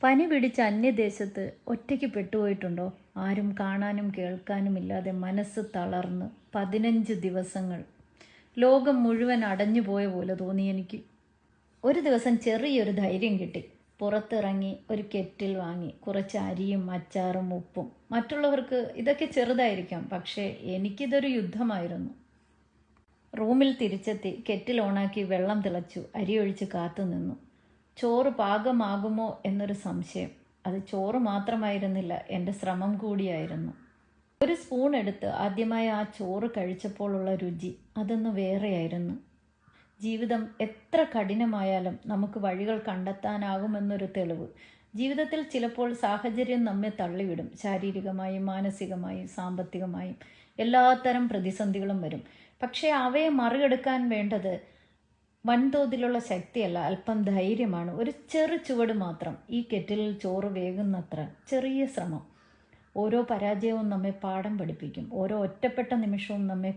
പനി പിടിച്ച അന്യദേശത്ത് ഒറ്റയ്ക്ക് പെട്ടുപോയിട്ടുണ്ടോ? ആരും കാണാനും കേൾക്കാനും ഇല്ലാതെ മനസ്സ് തളർന്ന് 15 ദിവസങ്ങൾ ലോകം മുഴുവൻ അടഞ്ഞുപോയ പോലെ തോന്നി എനിക്ക്. ഒരു ദിവസം ചെറിയൊരു ധൈര്യം കിട്ടി. പുറത്തിറങ്ങി ഒരു കെറ്റിൽ വാങ്ങി കുറച്ച് അരിയും അച്ചാറും ഉപ്പും. മറ്റുള്ളവർക്ക് ഇതൊക്കെ ചെറുതായിരിക്കാം, പക്ഷേ എനിക്കിതൊരു യുദ്ധമായിരുന്നു. റൂമിൽ തിരിച്ചെത്തി കെറ്റിൽ ഓണാക്കി വെള്ളം തിളച്ചു. അരിയൊഴിച്ച് കാത്തു നിന്നു. ചോറ് പാകമാകുമോ എന്നൊരു സംശയം. അത് ചോറ് മാത്രമായിരുന്നില്ല, എൻ്റെ ശ്രമം കൂടിയായിരുന്നു. ഒരു സ്പൂൺ എടുത്ത് ആദ്യമായി ആ ചോറ് കഴിച്ചപ്പോഴുള്ള രുചി അതൊന്ന് വേറെയായിരുന്നു. ജീവിതം എത്ര കഠിനമായാലും നമുക്ക് വഴികൾ കണ്ടെത്താനാകുമെന്നൊരു തെളിവ്. ജീവിതത്തിൽ ചിലപ്പോൾ സാഹചര്യം നമ്മെ തള്ളിവിടും. ശാരീരികമായും മാനസികമായും സാമ്പത്തികമായും എല്ലാത്തരം പ്രതിസന്ധികളും വരും. പക്ഷേ അവയെ മറികടക്കാൻ വേണ്ടത് വൻതോതിലുള്ള ശക്തിയല്ല, അല്പം ധൈര്യമാണ്. ഒരു ചെറു ചുവട് മാത്രം. ഈ കെറ്റിലിൽ ചോറ് വേകുന്നത്ര ചെറിയ ശ്രമം. ഓരോ പരാജയവും നമ്മെ പാഠം പഠിപ്പിക്കും. ഓരോ ഒറ്റപ്പെട്ട നിമിഷവും നമ്മെ